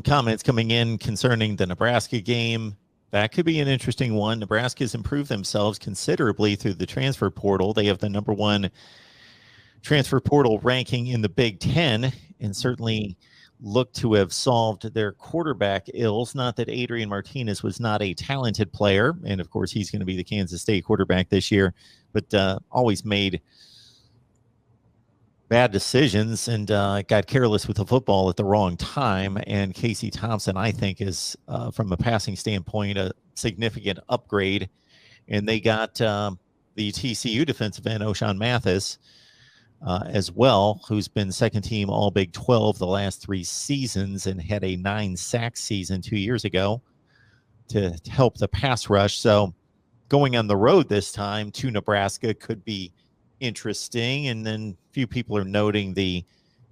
some comments coming in concerning the Nebraska game. That could be an interesting one. Nebraska's improved themselves considerably through the transfer portal. They have the #1 transfer portal ranking in the Big Ten, and certainly look to have solved their quarterback ills. Not that Adrian Martinez was not a talented player, and of course he's going to be the Kansas State quarterback this year, but always made bad decisions and got careless with the football at the wrong time. And Casey Thompson, I think, is, from a passing standpoint, a significant upgrade. And they got the TCU defensive end, O'Shawn Mathis, as well, who's been second team All Big 12 the last 3 seasons and had a 9-sack season 2 years ago to help the pass rush. So going on the road this time to Nebraska could be interesting. And then a few people are noting the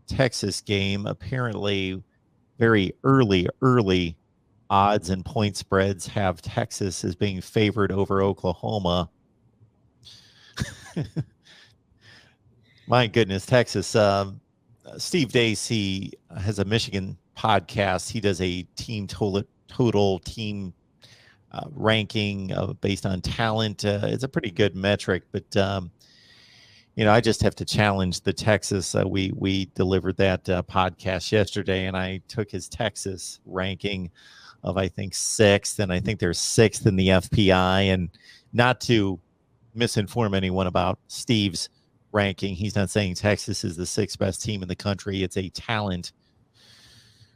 Texas game. Apparently very early odds and point spreads have Texas as being favored over Oklahoma. My goodness, Texas. Steve Dace, he has a Michigan podcast. He does a team total team ranking based on talent. It's a pretty good metric, but I just have to challenge the Texas. We delivered that podcast yesterday, and I took his Texas ranking of, I think, 6th, and I think they're 6th in the FPI. And not to misinform anyone about Steve's ranking, he's not saying Texas is the 6th best team in the country. It's a talent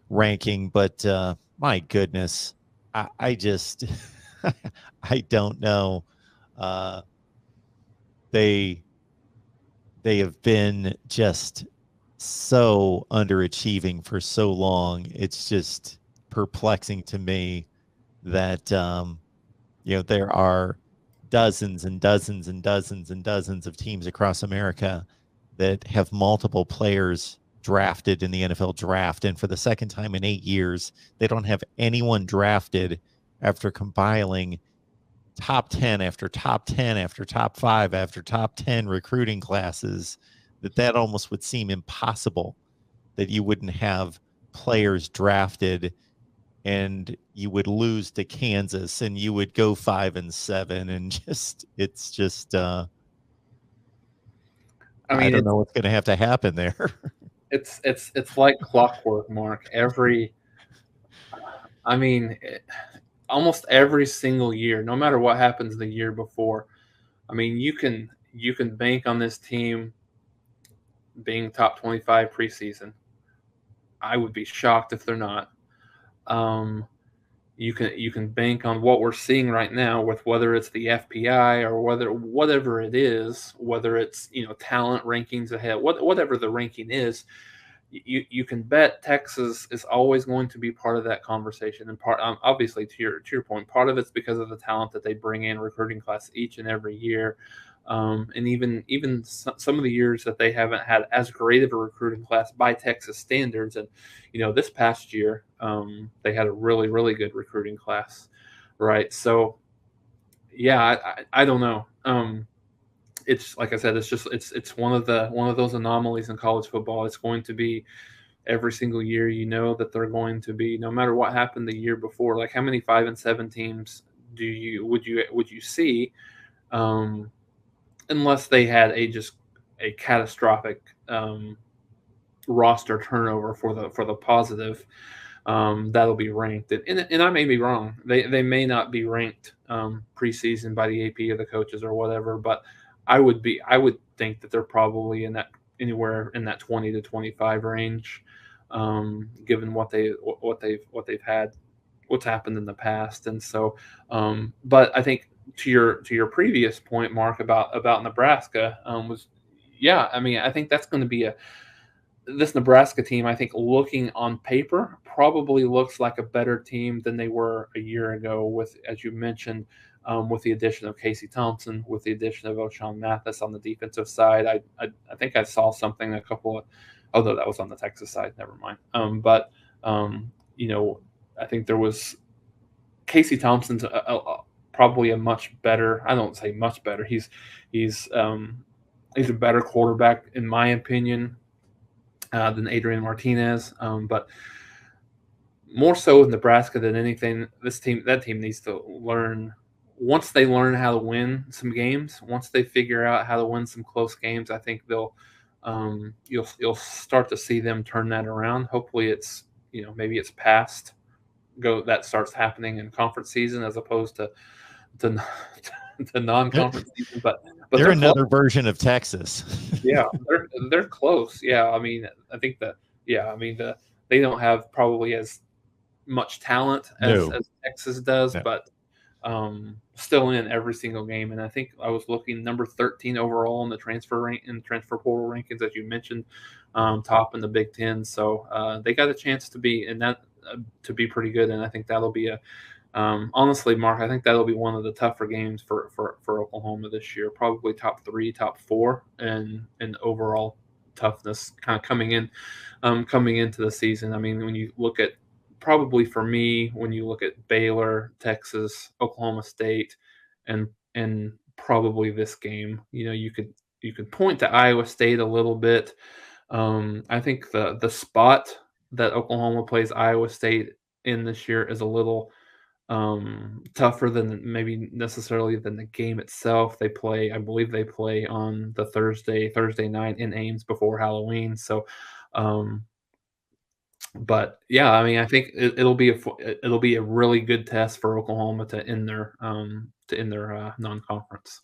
ranking, but my goodness, I just I don't know. They have been just so underachieving for so long. It's just perplexing to me that there are dozens and dozens and dozens and dozens of teams across America that have multiple players drafted in the NFL draft. And for the second time in 8 years, they don't have anyone drafted after compiling top 10 after top 10 after top 5 after top 10 recruiting classes. That almost would seem impossible that you wouldn't have players drafted, and you would lose to Kansas and you would go 5-7, and it's just I don't know what's going to have to happen there. It's like clockwork, Mark. Almost every single year, no matter what happens the year before, you can bank on this team being top 25 preseason. I would be shocked if they're not. You can bank on what we're seeing right now with whether it's the FPI or whatever it is, whether it's talent rankings ahead, whatever the ranking is. You can bet Texas is always going to be part of that conversation, and part obviously to your point, part of it's because of the talent that they bring in recruiting class each and every year, and even some of the years that they haven't had as great of a recruiting class by Texas standards, and this past year they had a really good recruiting class, right? So yeah, I don't know. It's like I said, it's one of those anomalies in college football. It's going to be every single year. That they're going to be, no matter what happened the year before. Like, how many 5-7 teams would you see, unless they had a catastrophic roster turnover for the positive, that'll be ranked. And I may be wrong. They may not be ranked preseason by the AP or the coaches or whatever, but I would think that they're probably anywhere in that 20 to 25 range, given what they've had, what's happened in the past. And so, but I think to your previous point, Mark, about Nebraska, I think that's going to be this Nebraska team, I think, looking on paper, probably looks like a better team than they were a year ago, with, as you mentioned, with the addition of Casey Thompson, with the addition of O'Shawn Mathis on the defensive side. I think I saw something although that was on the Texas side, never mind. I think there was Casey Thompson's probably a much better, I don't say much better, he's a better quarterback, in my opinion, than Adrian Martinez. But more so with Nebraska than anything, that team needs to learn. Once they learn how to win some games, once they figure out how to win some close games, I think you'll start to see them turn that around. Hopefully, it's maybe it's past go that starts happening in conference season as opposed to, to They're, non-conference season, but they're they're close. another version of Texas. Yeah, they're close. Yeah, I mean, I think that yeah, I mean they don't have probably as much talent No, as Texas does, no. but still in every single game. And I think I was looking number 13 overall in the transfer portal rankings, as you mentioned, top in the Big Ten. So they got a chance to be in that to be pretty good, and I think that'll be a honestly, Mark, I think that'll be one of the tougher games for Oklahoma this year. Probably top three, top four, and overall toughness kind of coming into the season. I mean, when you look at probably for me, when you look at Baylor, Texas, Oklahoma State, and probably this game, you could point to Iowa State a little bit. I think the spot that Oklahoma plays Iowa State in this year is a little tougher than maybe necessarily than the game itself. I believe they play on the Thursday night in Ames before Halloween. So, um, but yeah, I mean, I think it'll be a really good test for Oklahoma to end their non-conference.